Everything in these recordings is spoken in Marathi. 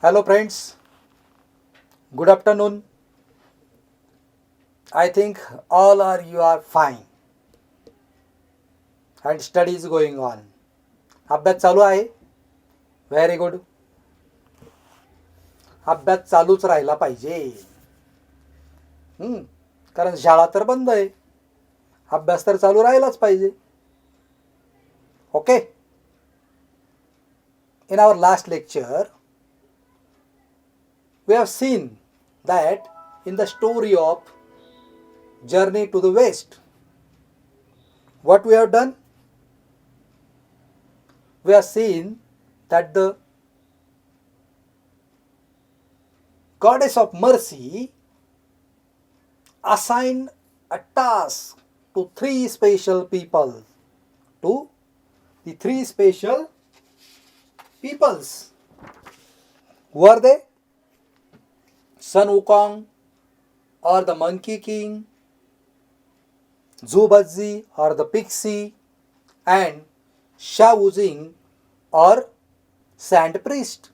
Hello friends, good afternoon. I think all are you are fine and study is going on. अभ्यास चालू आहे. Very good. अभ्यास चालूच राहिला पाहिजे. कारण शाळा तर बंद आहे. अभ्यास तर चालू राहिलाच पाहिजे. Okay. In our last lecture, we have seen that in the story of Journey to the West, what we have done? We have seen that the goddess of mercy assigned a task to three special people. To the three special peoples. Who are they? Sun Wukong or the Monkey King, Zhu Bazzi or the Pixie, and Sha Wuzing or Sand Priest.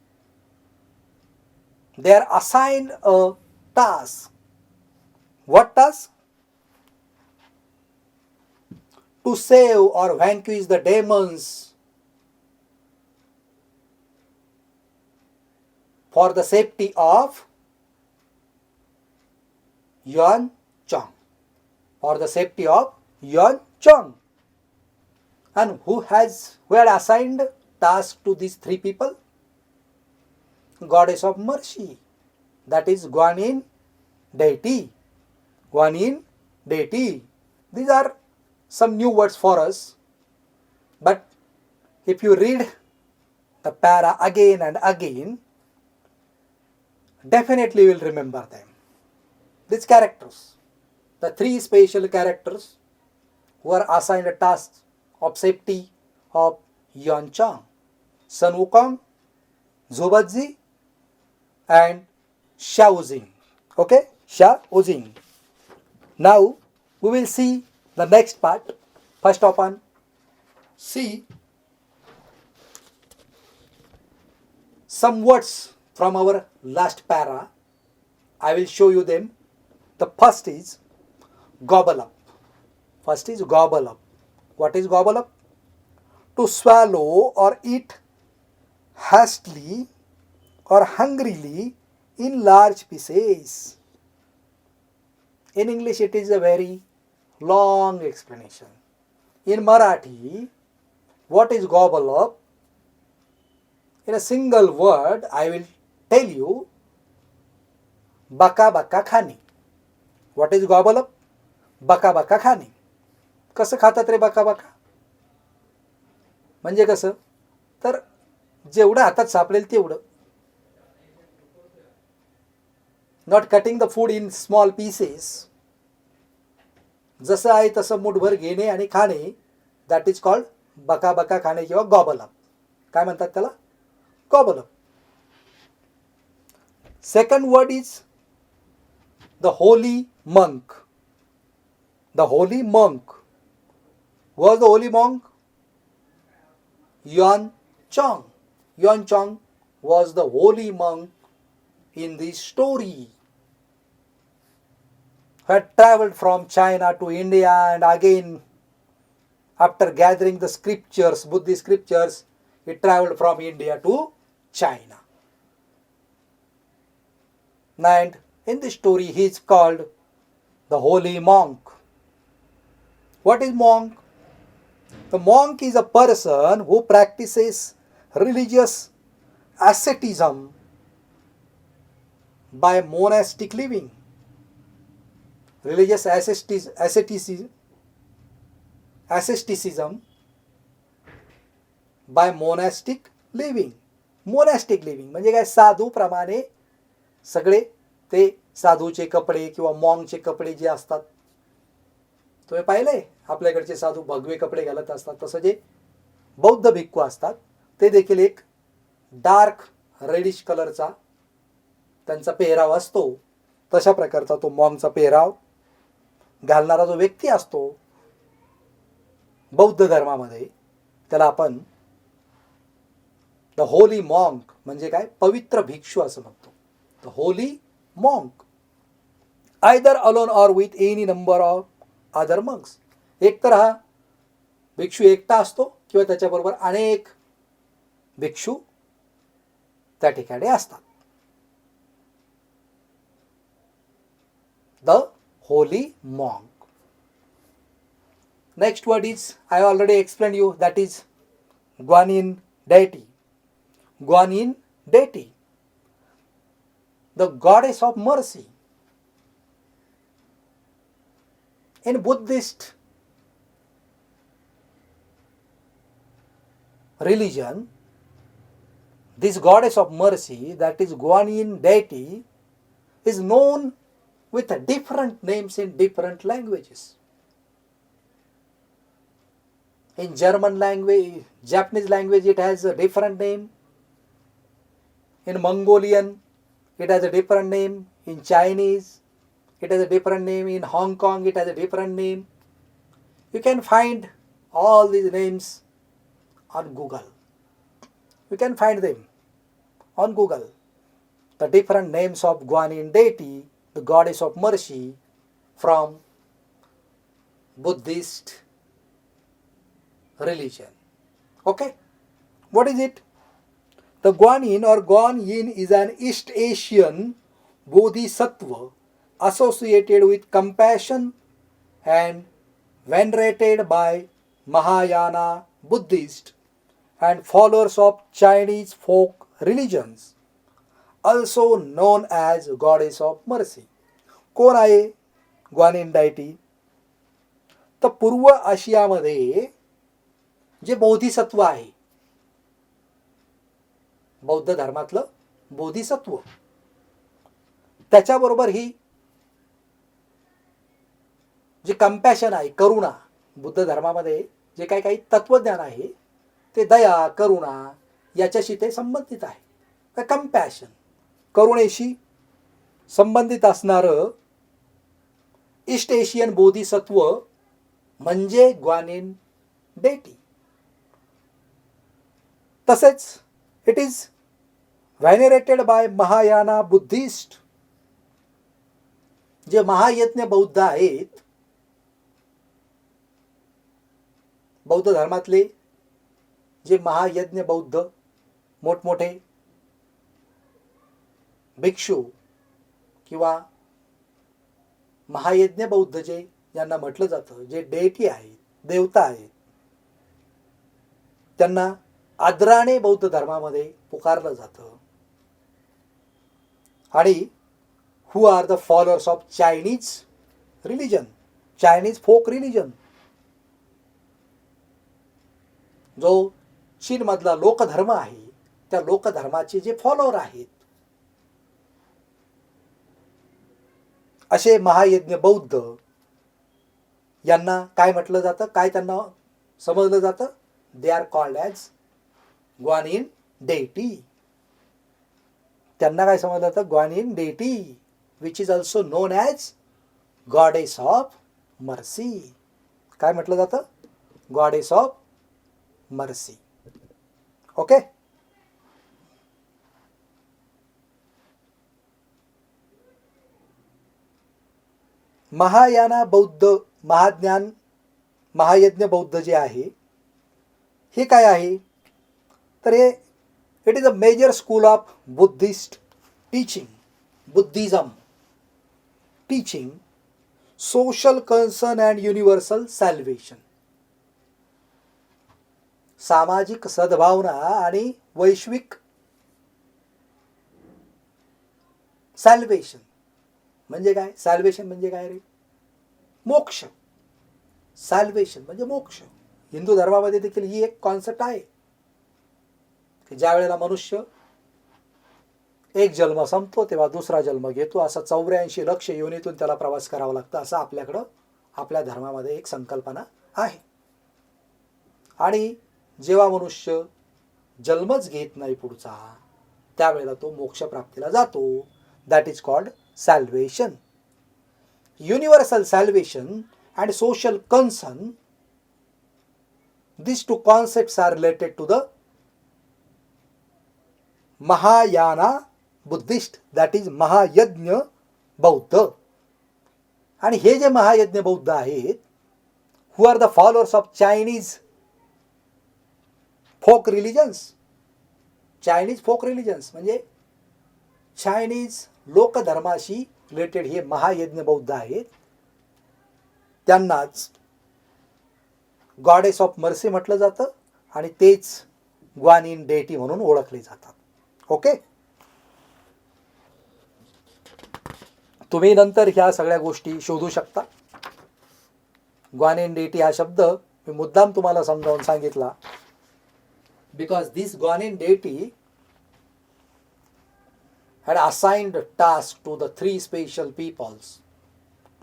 They are assigned a task. What task? To save or vanquish the demons for the safety of Yuan Chong. For the safety of Yuan Chong. And who had assigned task to these three people? Goddess of mercy. That is Guanyin deity. Guanyin deity. These are some new words for us. But if you read the para again and again, definitely you will remember them. These characters, the three special characters who are assigned a task of safety of Yuan Chang, Sun Wukong, Zhu Bazzi, and Sha Wuzing. Okay, Sha Wuzing. Now we will see the next part. First of all, see some words from our last para. I will show you them. The first is gobble up. First is gobble up. What is gobble up? To swallow or eat hastily or hungrily in large pieces. In English it is a very long explanation. In Marathi, what is gobble up? In a single word, I will tell you, baka baka khani. What is gobble up? बका बका खाणे. कसं खातात रे बका बका? म्हणजे कसं? तर जेवढं हातात सापडेल तेवढं. Not cutting the food in small pieces. जसं आहे तसं मुठभर घेणे आणि खाणे. That is called बका बका खाणे किंवा gobble up. काय म्हणतात त्याला? Gobble up. Second word is the holy monk. The holy monk. Who was the holy monk? Yuan Chang. Yuan Chang was the holy monk in this story. Who had traveled from China to India and again after gathering the scriptures, Buddhist scriptures, he traveled from India to China. And in this story he is called the holy monk. What is monk? The monk is a person who practices religious asceticism by monastic living. Religious asceticism by monastic living. Monastic living म्हणजे काय? साधू प्रमाणे सगळे ते साधूचे कपडे किंवा मॉंगचे कपडे जे असतात, तुम्ही पाहिलंय आपल्याकडचे साधू भगवे कपडे घालत असतात, तसं जे बौद्ध भिक्खू असतात ते देखील एक डार्क रेडिश कलरचा त्यांचा पेहराव असतो. तशा प्रकारचा तो मॉंगचा पेहराव घालणारा जो व्यक्ती असतो बौद्ध धर्मामध्ये त्याला आपण द होली मॉन्क म्हणजे काय, पवित्र भिक्षू असं म्हणतो. The holy monk either alone or with any number of other monks. एक तर हा भिक्षू एकटा असतो किंवा त्याच्याबरोबर अनेक भिक्षू त्या ठिकाणी असतात. The holy monk. Next word is, I already explain you, that is guanine deity. Guanyin deity, the goddess of mercy. In Buddhist religion, this goddess of mercy, that is Guanyin deity, is known with different names in different languages. In German language, Japanese language, it has a different name. In Mongolian, it has a different name. In Chinese, it has a different name. In Hong Kong, it has a different name. You can find all these names on Google. You can find them on Google. The different names of Guanyin deity, the goddess of mercy, from Buddhist religion. Okay? What is it? The Guanyin or Guanyin is an East Asian Bodhisattva associated with compassion and venerated by Mahayana Buddhists and followers of Chinese folk religions, also known as Goddess of Mercy. कोण आहे ग्वानिन डायटी? तर पूर्व आशियामध्ये जे बोधिसत्व आहे, बौद्ध धर्मातलं बोधिसत्व, त्याच्याबरोबर ही जी कंपॅशन आहे, करुणा, बुद्ध धर्मामध्ये जे काही काही तत्वज्ञान आहे ते दया, करुणा याच्याशी ते संबंधित आहे. तर कंपॅशन, करुणेशी संबंधित असणारं ईस्ट एशियन बोधिसत्व म्हणजे ग्वानिन डेटी. तसेच it is venerated by Mahayana Buddhist. जे महायज्ञ बौद्ध आहेत, बौद्ध धर्मातले जे महायज्ञ बौद्ध मोठमोठे भिक्षू किंवा महायज्ञ बौद्ध जे ज्यांना म्हटलं जातं, जे डेटी आहेत, देवता आहेत, त्यांना आदराने बौद्ध धर्मामध्ये पुकारलं जातं. आणि who are the followers of Chinese religion, Chinese folk religion, जो चीनमधला लोकधर्म आहे, त्या लोकधर्माचे जे फॉलोअर आहेत, असे महायज्ञ बौद्ध यांना काय म्हटलं जातं, काय त्यांना समजलं जातं? They are called as guanine डेटी. त्यांना काय समजलं जातं? ग्वानिन डेटी, which is also non as goddess of mercy. काय म्हटलं जातं? Goddess of mercy. Okay. Mahayana बौद्ध, महाज्ञान, महायज्ञ बौद्ध जे आहे हे काय आहे? तर हे it is a major school of Buddhist teaching, Buddhism teaching social concern and universal salvation. सामाजिक सद्भावना आणि वैश्विक सॅल्वेशन. म्हणजे काय? सॅल्वेशन म्हणजे काय रे? मोक्ष. सॅल्वेशन म्हणजे मोक्ष. हिंदू धर्मामध्ये देखील ही एक कॉन्सेप्ट आहे की ज्या वेळेला मनुष्य एक जन्म संपतो तेव्हा दुसरा जन्म घेतो, असा 84 लक्ष योनीतून त्याला प्रवास करावा लागतो, असं आपल्याकडं आपल्या धर्मामध्ये एक संकल्पना आहे. आणि जेव्हा मनुष्य जन्मच घेत नाही पुढचा, त्यावेळेला तो मोक्षप्राप्तीला जातो. That is called salvation. Universal salvation and social concern, these two concepts are related to the Mahayana Buddhist, that is महायज्ञ बौद्ध. आणि हे जे महायज्ञ बौद्ध आहेत, who are the followers of Chinese folk religions. Chinese folk religions म्हणजे चायनीज लोकधर्माशी रिलेटेड हे महायज्ञ बौद्ध आहेत. त्यांनाच गॉडेस ऑफ मर्सी म्हटलं जातं आणि तेच ग्वानिन डेटी म्हणून ओळखले जातात. ओके, तुम्ही नंतर ह्या सगळ्या गोष्टी शोधू शकता. ग्वानिन डेटी हा शब्द मी मुद्दाम तुम्हाला समजावून सांगितला, बिकॉज दिस ग्वानिन डेटी had assigned task to the three special peoples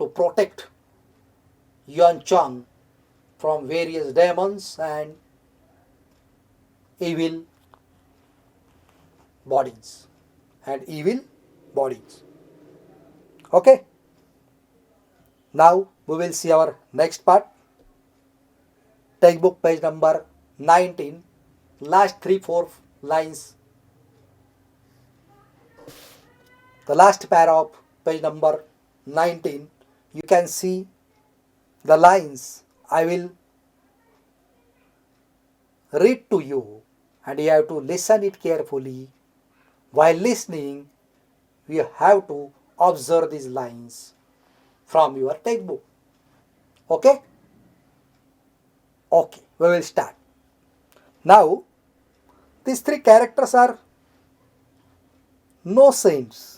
to protect Yuan Chang from various demons and evil bodies. Okay, now we will see our next part. Textbook page number 19, last 3-4 lines. The last para of page number 19, you can see the lines. I will read to you and you have to listen it carefully. While listening, you have to observe these lines from your textbook. Okay? Okay, we will start. Now, these three characters are no saints.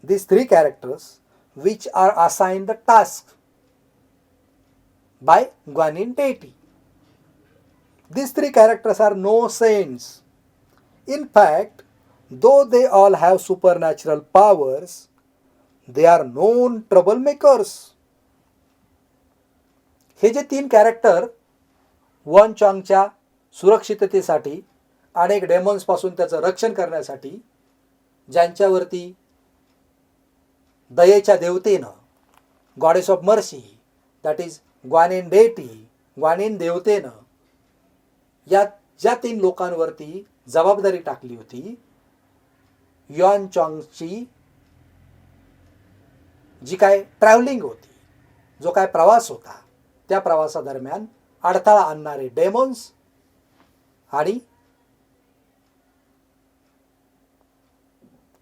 These three characters which are assigned the task by Guanyin deity. These three characters are no saints. In fact, though they all have supernatural powers, they are known troublemakers. हे जे तीन कॅरेक्टर वन चॉंगच्या सुरक्षिततेसाठी अनेक डेमॉन्स पासून त्याचं रक्षण करण्यासाठी ज्यांच्यावरती दयेच्या देवतेनं, goddess of mercy, that is Guanyin deity, Guanyin देवतेनं या ज्या तीन लोकांवरती जबाबदारी टाकली होती, युआन चॉंगची जी काय ट्रॅव्हलिंग होती, जो काय प्रवास होता, त्या प्रवासादरम्यान अडथळा आणणारे डेमॉन्स आणि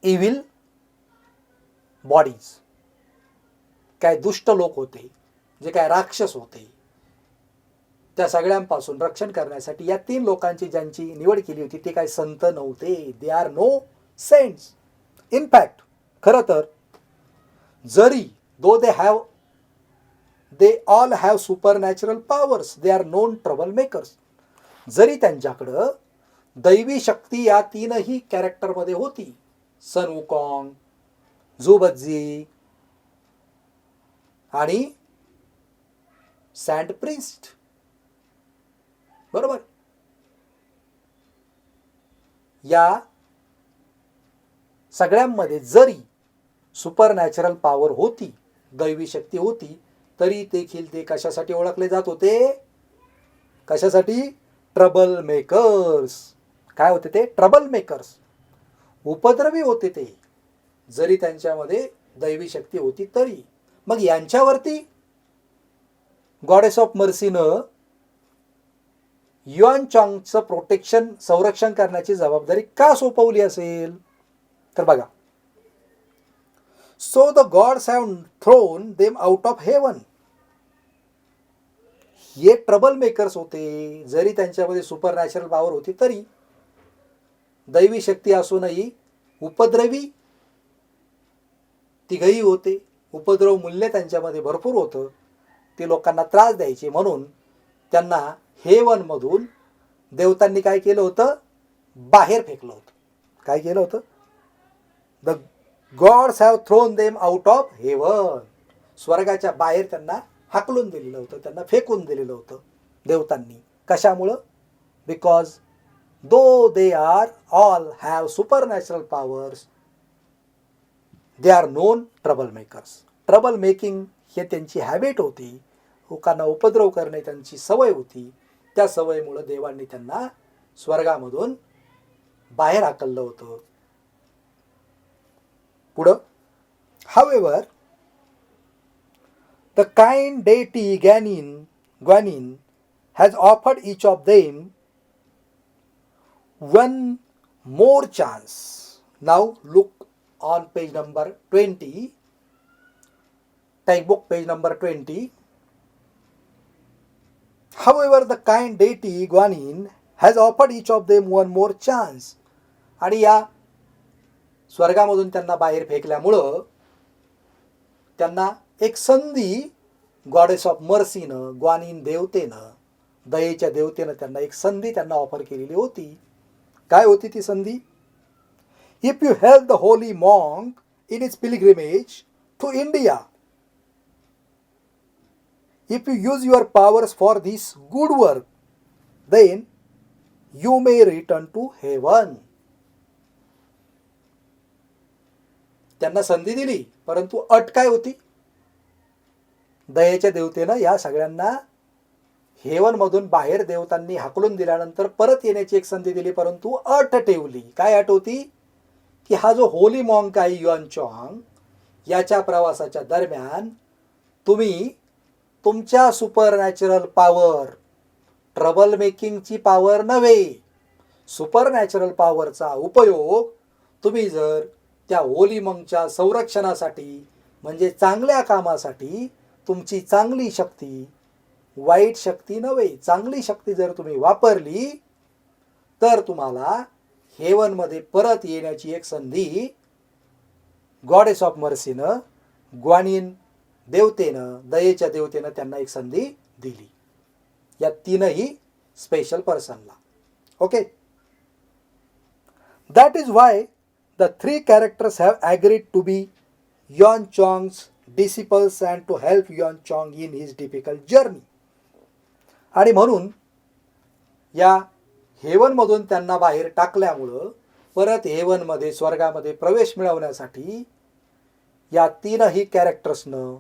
इव्हिल बॉडीज, काय दुष्ट लोक होते, जे काय राक्षस होते, त्या सगळ्यांपासून रक्षण करण्यासाठी या तीन लोकांची ज्यांची निवड केली होती ते काय संत नव्हते. They are no saints. In fact खरं तर जरी they all have supernatural powers, they are known trouble makers, जरी त्यांच्याकडं दैवी शक्ती या तीनही कॅरेक्टरमध्ये होती, सन वुकॉंग, झुबत्झी आणि सँड प्रिस्ट, बरोबर, या सगळ्यांमध्ये जरी सुपरनॅचरल पॉवर होती, दैवी शक्ती होती, तरी देखील ते कशासाठी ओळखले जात होते? कशासाठी? Trouble makers. काय होते ते? Trouble makers. उपद्रवी होते ते, जरी त्यांच्यामध्ये दैवी शक्ती होती तरी. मग यांच्यावरती गॉडेस ऑफ मर्सीनं युआन चॉंगचं प्रोटेक्शन, संरक्षण करण्याची जबाबदारी का सोपवली असेल? तर बघा, so the gods have thrown them out of heaven. हे ट्रबल मेकर्स होते, जरी त्यांच्यामध्ये सुपरनॅचरल पॉवर होती तरी, दैवी शक्ती असूनही उपद्रवी तिघही होते. उपद्रव मूल्य त्यांच्यामध्ये भरपूर होतं, ते लोकांना त्रास द्यायचे, म्हणून त्यांना हेवनमधून देवतांनी काय केलं होतं? बाहेर फेकलं होतं. काय केलं होतं? The gods have thrown them out of heaven. स्वर्गाच्या बाहेर त्यांना हाकलून दिलेलं होतं, त्यांना फेकून दिलेलं होतं देवतांनी. कशामुळं? Because though they are all have supernatural powers, they are known trouble makers. Trouble making हे त्यांची हॅबिट होती, लोकांना उपद्रव करणे त्यांची सवय होती. त्या सवयीमुळे देवांनी त्यांना स्वर्गामधून बाहेर हाकललं होतं. पुढं, however the kind deity Guanyin has offered each of them one more chance. Now look on page number 20, textbook page number 20. However, the kind deity Guanyin has offered each of them one more chance. आणि या स्वर्गामधून त्यांना बाहेर फेकल्यामुळं त्यांना एक संधी गॉडेस ऑफ मर्सीनं, ग्वानिन देवतेनं, दयेच्या देवतेनं त्यांना एक संधी त्यांना ऑफर केलेली होती. काय होती ती संधी? If you help the holy monk in its pilgrimage to India, if you use your powers for this good work, then you may return to heaven. त्यांना संधी दिली, परंतु अट काय होती? दयेच्या देवतेनं या सगळ्यांना हेवन मधून बाहेर देवतांनी हाकलून दिल्यानंतर परत येण्याची एक संधी दिली, परंतु अट ठेवली. काय अट होती? की हा जो होली मॉन्क आहे युआन चॉंग, याच्या प्रवासाच्या दरम्यान तुम्ही तुमच्या सुपर नॅचरल पॉवर, ट्रबल मेकिंगची पॉवर नव्हे, सुपर नॅचरल पॉवरचा उपयोग तुम्ही जर त्या होली मॉन्कच्या संरक्षणासाठी, म्हणजे चांगल्या कामासाठी, तुमची चांगली शक्ती, वाईट शक्ती नव्हे, चांगली शक्ती जर तुम्ही वापरली, तर तुम्हाला हेवनमध्ये परत येण्याची एक संधी गॉडेस ऑफ मर्सीनं, ग्वानिन देवतेनं, दयेच्या देवतेनं त्यांना एक संधी दिली. या तीनही स्पेशल पर्सनला. Okay, that is why the three characters have agreed to be Yuan Chong's disciples and to help Yuan Chong in his difficult journey. आणि म्हणून या हेवनमधून त्यांना बाहेर टाकल्यामुळं परत हेवनमध्ये, स्वर्गामध्ये प्रवेश मिळवण्यासाठी या तीनही कॅरेक्टर्सनं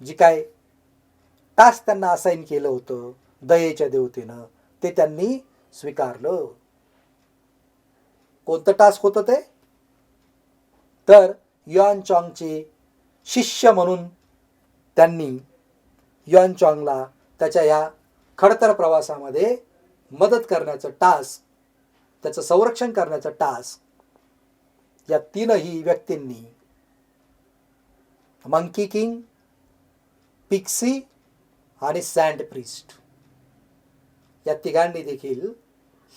जी काय टास्क त्यांना असाइन केलं होतं दयेच्या देवतेनं, ते त्यांनी स्वीकारलं. कोणतं टास्क होतं ते? तर युआन चॉंगचे शिष्य म्हणून त्यांनी युआन चॉंगला त्याच्या या खडतर प्रवासामध्ये मदत करण्याचं टास्क, त्याचं संरक्षण करण्याचं टास्क या तीनही व्यक्तींनी, मंकी किंग, पिक्सी आणि सँड प्रिस्ट, या तिघांनी देखील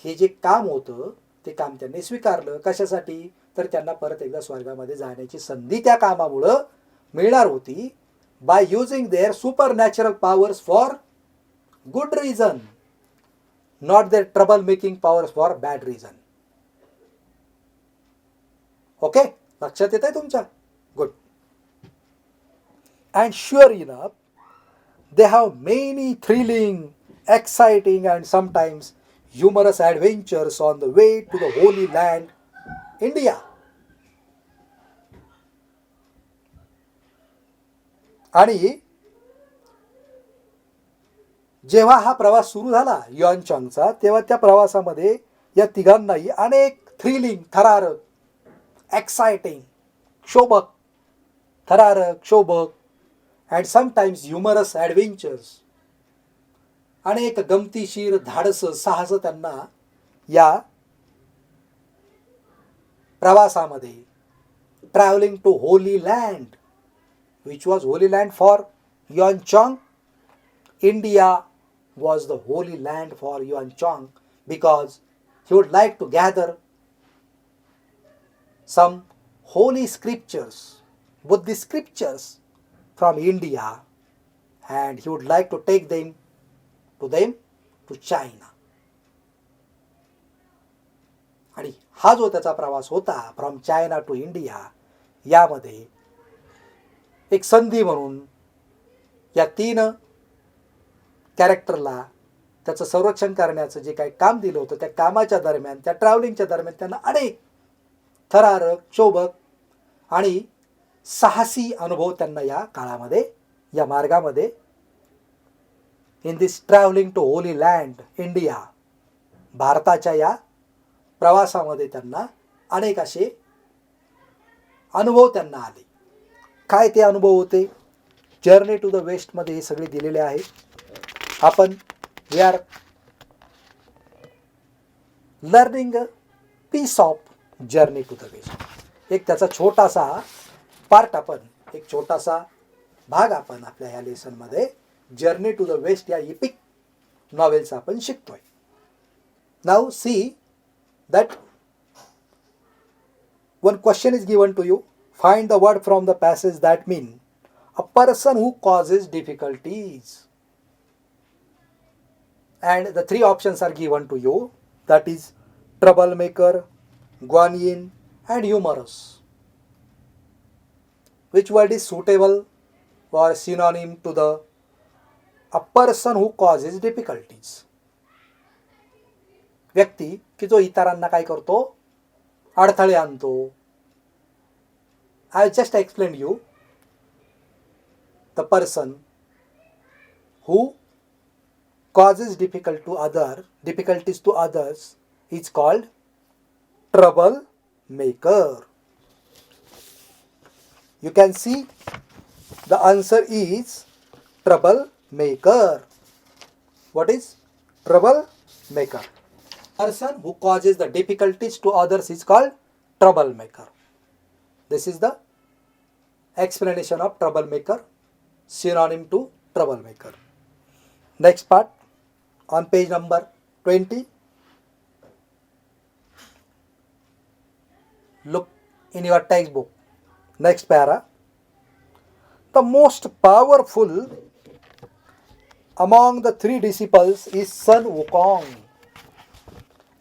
हे जे काम होतं ते काम त्यांनी स्वीकारलं. कशासाठी? तर त्यांना परत एकदा स्वर्गामध्ये जाण्याची संधी त्या कामामुळं मिळणार होती. By using their super natural powers for good reason, not their trouble making powers for bad reason. Okay, लक्षात येत आहे तुमच्या? Good. And sure enough they have many thrilling, exciting and sometimes humorous adventures on the way to the Holy Land, India. आणि जेव्हा हा प्रवास सुरू झाला युआन चॉंगचा, तेव्हा त्या प्रवासामध्ये या तिघांनाही अनेक थ्रिलिंग, थरारक, एक्साइटिंग, शोभक, थरारक, शोभक and sometimes humorous adventures, अनेक गमतीशीर, धाडस, साहस त्यांना या प्रवासामध्ये, travelling to holy land, which was holy land for Yuan Chong. India was the holy land for Yuan Chong because he would like to gather some holy scriptures, Buddhist scriptures from India, and he would like to take them to China. आणि हा जो त्याचा प्रवास होता फ्रॉम चायना टू इंडिया, यामध्ये एक संधी म्हणून या तीन कॅरेक्टरला त्याचं संरक्षण करण्याचं जे काही काम दिलं होतं, त्या कामाच्या दरम्यान, त्या ट्रॅव्हलिंगच्या दरम्यान त्यांना अनेक थरारक, शोभक आणि साहसी अनुभव त्यांना या काळामध्ये, या मार्गामध्ये, in this travelling to holy land India, भारताच्या या प्रवासामध्ये त्यांना अनेक असे अनुभव त्यांना आले. काय ते अनुभव होते? जर्नी टू द वेस्टमध्ये हे सगळे दिलेले आहे. आपण we are learning a piece of journey to the west. एक त्याचा छोटासा पार्ट आपण, एक छोटासा भाग आपण आपल्या ह्या लेसनमध्ये जर्नी टू द वेस्ट या इपिक नॉवेलचा आपण शिकतोय. Now see that one question is given to you. Find the word from the passage that mean a person who causes difficulties. And the three options are given to you. That is troublemaker, guanyin and humorous. Which word is suitable or synonym to the a person who causes difficulties? व्यक्ती की जो इतरांना काय करतो? अडथळे आणतो. I just explain you. The person who causes difficulties to others is called troublemaker. You can see the answer is troublemaker. What is troublemaker? Person who causes the difficulties to others is called troublemaker. This is the explanation of troublemaker, synonym to troublemaker. Next part on page number 20. Look in your textbook. Next para. The most powerful among the three disciples is Sun Wukong.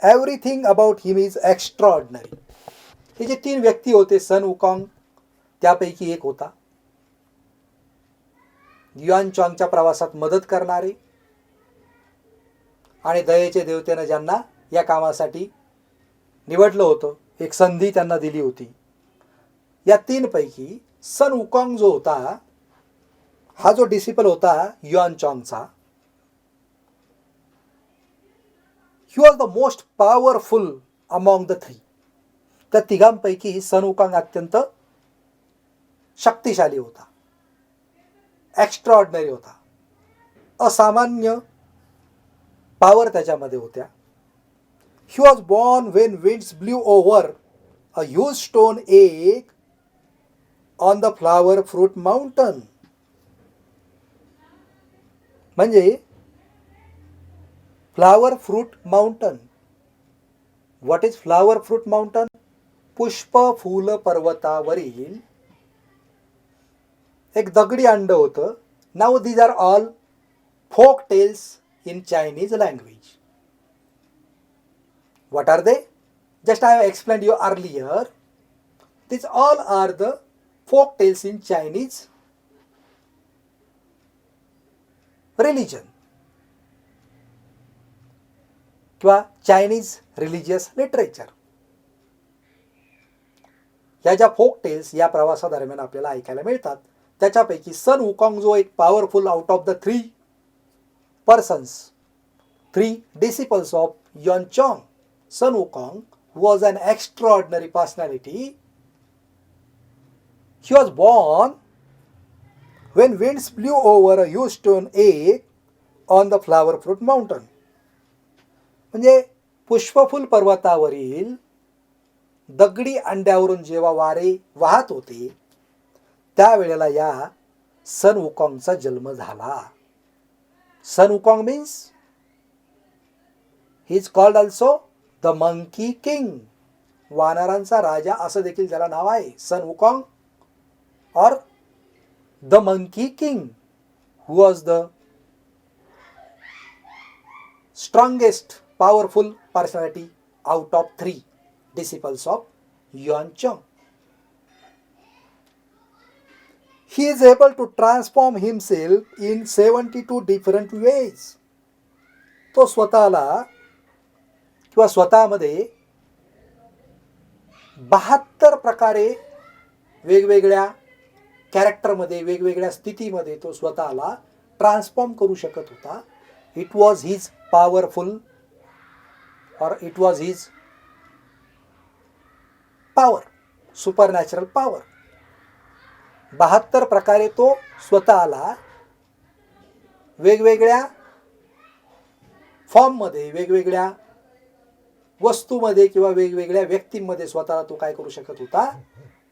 Everything about him is extraordinary. हे जे तीन व्यक्ती होते, सन वुकॉंग त्यापैकी एक होता. युआन चॉंगच्या प्रवासात मदत करणारे आणि दयेचे देवतेनं ज्यांना या कामासाठी निवडलं होतं, एक संधी त्यांना दिली होती. या तीन पैकी सन वुकॉंग जो होता, हा जो डिसिपल होता yuan चॉंगचा, he was the most powerful among the three. त्या तिघांपैकी सन वुकॉंग अत्यंत शक्तिशाली होता, एक्स्ट्राऑर्डिनरी होता, असामान्य पॉवर त्याच्यामध्ये होत्या. He was born when winds blew over a huge stone egg on the flower fruit mountain. म्हणजे flower fruit mountain. What is flower fruit mountain? पुष्प फूल पर्वतावरील एक दगडी अंड होतं. Now these are all folk tales in Chinese language. What are they? Just I have explained you earlier. These all are the folk tales in Chinese religion किंवा चायनीज रिलिजियस लिटरेचर. ह्या ज्या फोक टेल्स या प्रवासादरम्यान आपल्याला ऐकायला मिळतात, त्याच्यापैकी सन वुकॉंग जो एक powerful out of the three persons, three disciples of Yuan Chong, Sun Wukong was an extraordinary personality. He was born when winds blew over a huge stone egg on the flower fruit mountain. म्हणजे पुष्पफूल पर्वतावरील दगडी अंड्यावरून जेव्हा वारे वाहत होते, त्यावेळेला या सन वुकॉंगचा जन्म झाला. Sun Wukong means he is called also the monkey king. वानरांचा राजा असं देखील त्याला नाव आहे. Sun Wukong or the monkey king who was the strongest powerful personality out of three disciples of Yuan Chong. He is able to transform himself in 72 different ways. तो स्वतःला किंवा स्वतःमध्ये 72 प्रकारे वेगवेगळ्या कॅरेक्टरमध्ये, वेगवेगळ्या स्थितीमध्ये तो स्वतःला ट्रान्सफॉर्म करू शकत होता. It was his powerful or it was his power, supernatural power. 72 प्रकारे तो स्वतःला वेगवेगळ्या फॉर्ममध्ये, वेगवेगळ्या वस्तूमध्ये किंवा वेगवेगळ्या व्यक्तींमध्ये स्वतःला तो काय करू शकत होता,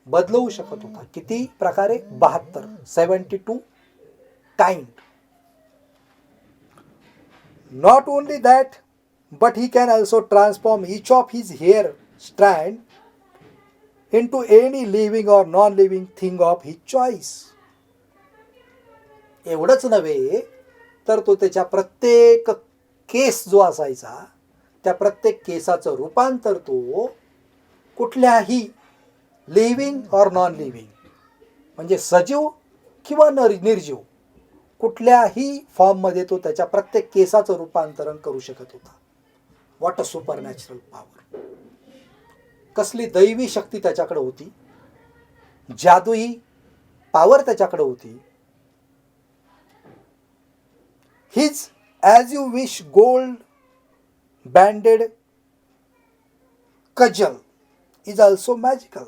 बदलवू शकत होता. किती प्रकारे? 72, 72 kind. Not only that, but he can also transform each of his hair strand into any living or non-living thing of his choice. एवढंच नव्हे तर तो त्याच्या प्रत्येक केस जो असायचा त्या प्रत्येक केसाचं रूपांतर तो कुठल्याही लिव्हिंग और नॉन लिव्हिंग म्हणजे सजीव किंवा निर्जीव कुठल्याही फॉर्ममध्ये तो त्याच्या प्रत्येक केसाचं रूपांतरण करू शकत होता. What a super natural power. कसली दैवी शक्ती त्याच्याकडे होती, जादुई पॉवर त्याच्याकडे होती. His as you wish gold banded causal is also magical.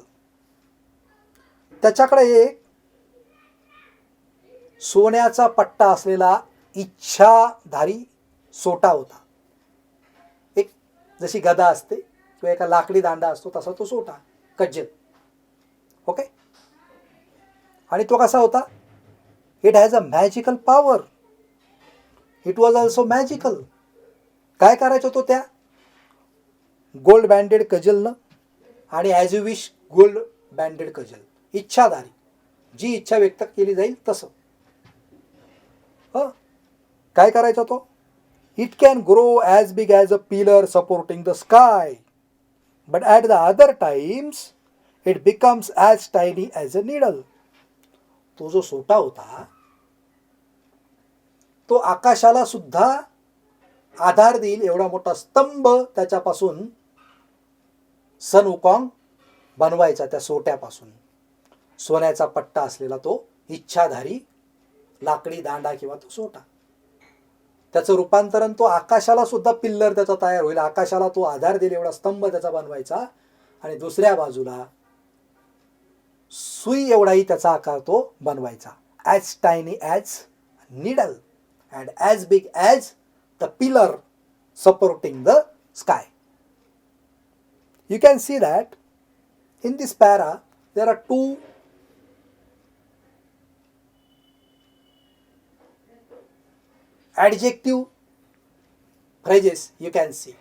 त्याच्याकडे एक सोन्याचा पट्टा असलेला इच्छाधारी सोटा होता. एक जशी गदा असते किंवा एका लाकडी दांडा असतो तसा तो सोटा, कज्जल. ओके. आणि तो कसा होता? It has a magical power. It was also magical. काय करायचं होतं त्या गोल्ड बँडेड कजलनं? आणि as you wish gold banded cudgel, इच्छाधारी, जी इच्छा व्यक्त केली जाईल तसं. काय करायचं तो? It can grow as big as a pillar supporting the sky, but at the other times it becomes as tiny as a needle. तो जो सोटा होता तो आकाशाला सुद्धा आधार देईल एवढा मोठा स्तंभ त्याच्यापासून सन वुकॉंग बनवायचा. त्या सोट्यापासून सोन्याचा पट्टा असलेला तो इच्छाधारी लाकडी दांडा किंवा तो सोटा, त्याचं रूपांतरण तो आकाशाला सुद्धा पिल्लर त्याचा तयार होईल. आकाशाला तो आधार देईल एवढा स्तंभ त्याचा बनवायचा आणि दुसऱ्या बाजूला सुई एवढाही त्याचा आकार तो बनवायचा. As tiny as needle and as big as the pillar supporting the sky. You can see that in this para there are two adjective phrases you can see.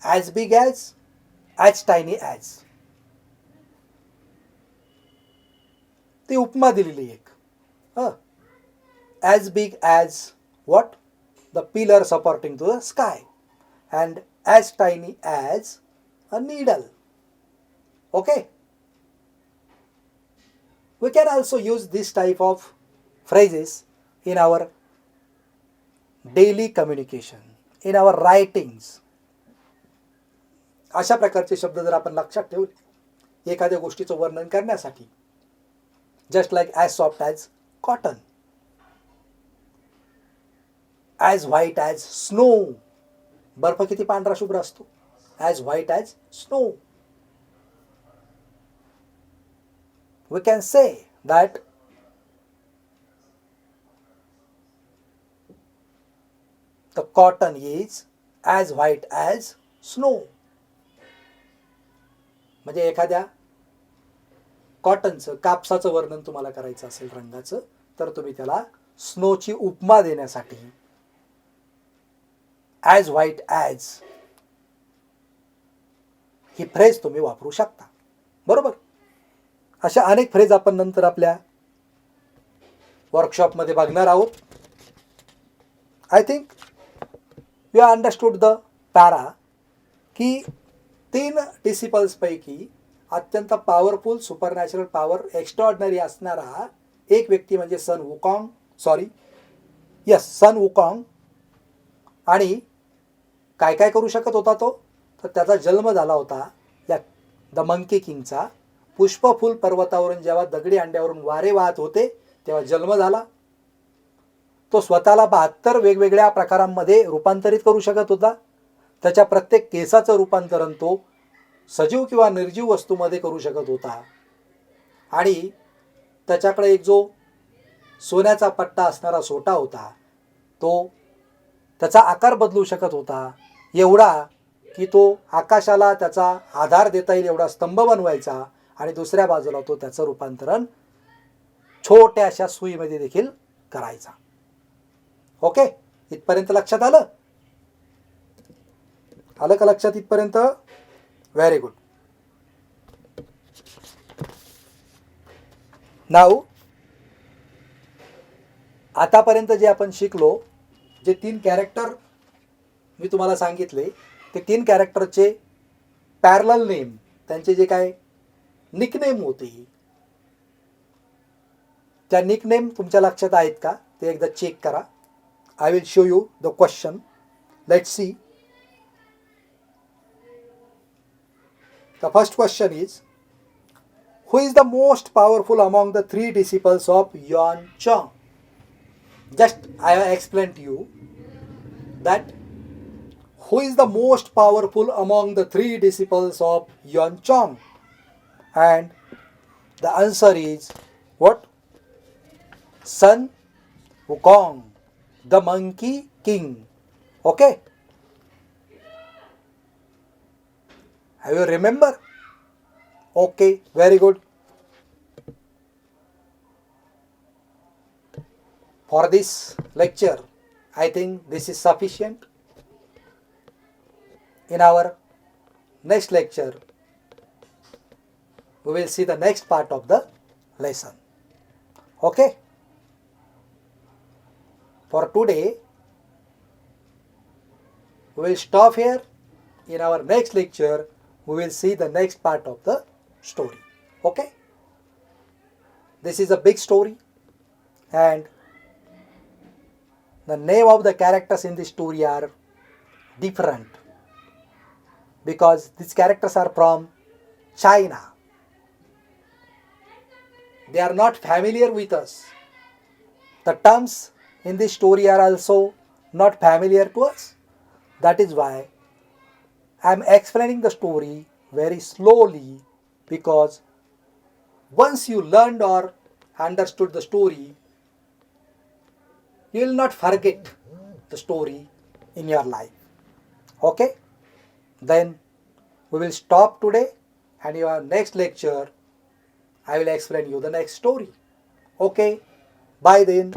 As big as tiny as. ती उपमा दिलेली एक. As big as what? The pillar supporting to the sky. And as tiny as a needle. Okay. We can also use this type of phrases in our daily communication, in our writings. अशा प्रकारचे शब्द जर आपण लक्षात ठेवले एखाद्या गोष्टीचं वर्णन करण्यासाठी, just like as soft as cotton, as white as snow. बर्फ किती पांढरा शुभ्र असतो. As white as snow. We can say that the cotton is as white as snow. म्हणजे एखाद्या कॉटनचं, कापसाचं वर्णन तुम्हाला करायचं असेल रंगाचं, तर तुम्ही त्याला स्नोची उपमा देण्यासाठी as white as ही फ्रेज तुम्ही वापरू शकता. बरोबर. अशा अनेक फ्रेज आपण नंतर आपल्या वर्कशॉपमध्ये बघणार आहोत. I think you understood the para की 3 डिसिपल्सपैकी अत्यंत पॉवरफुल सुपरनॅचरल पॉवर एक्स्ट्राऑर्डिनरी असणारा एक व्यक्ती म्हणजे सन वुकॉंग. आणि काय काय करू शकत होता तो? तर त्याचा जन्म झाला होता या द मंकी किंगचा. पुष्पफुल पर्वतावरून जेव्हा दगडी अंड्यावरून वारे वाहत होते तेव्हा जन्म झाला. तो स्वतःला 72 वेगवेगळ्या प्रकारांमध्ये रूपांतरित करू शकत होता. त्याच्या प्रत्येक केसाचं रूपांतरण तो सजीव किंवा निर्जीव वस्तूमध्ये करू शकत होता. आणि त्याच्याकडे एक जो सोन्याचा पट्टा असणारा सोटा होता, तो त्याचा आकार बदलू शकत होता, एवढा की तो आकाशाला त्याचा आधार देता येईल एवढा स्तंभ बनवायचा, आणि दुसऱ्या बाजूला तो त्याचं रूपांतरण छोट्याशा सुईमध्ये देखील करायचा. ओके, इथपर्यंत लक्षात आलं? आलं का लक्षात इथपर्यंत? Very good. नाऊ आतापर्यंत जे आपण शिकलो, जे 3 कॅरेक्टर मी तुम्हाला सांगितले, ते 3 कॅरेक्टरचे पॅरलल नेम, त्यांचे जे काय निकनेम होते, त्या निकनेम तुमच्या लक्षात आहेत का ते एकदा चेक करा. I will show you the question. Let's see. The first question is, who is the most powerful among the 3 disciples of Yuan Chang? Just I have explained to you that who is the most powerful among the 3 disciples of Yuan Chang? And the answer is what? Sun Wukong, the Monkey King. Okay? Have you remember? Okay, very good. For this lecture, I think this is sufficient. In our next lecture, we will see the next part of the lesson. Okay? For today, we will stop here. In our next lecture, we will see the next part of the story. Okay? This is a big story, and the name of the characters in this story are different because these characters are from China. They are not familiar with us. The terms in this story are also not familiar to us. That is why I am explaining the story very slowly, because once you learned or understood the story, you will not forget the story in your life. Okay? Then we will stop today, and in your next lecture I will explain you the next story. Okay? Bye then.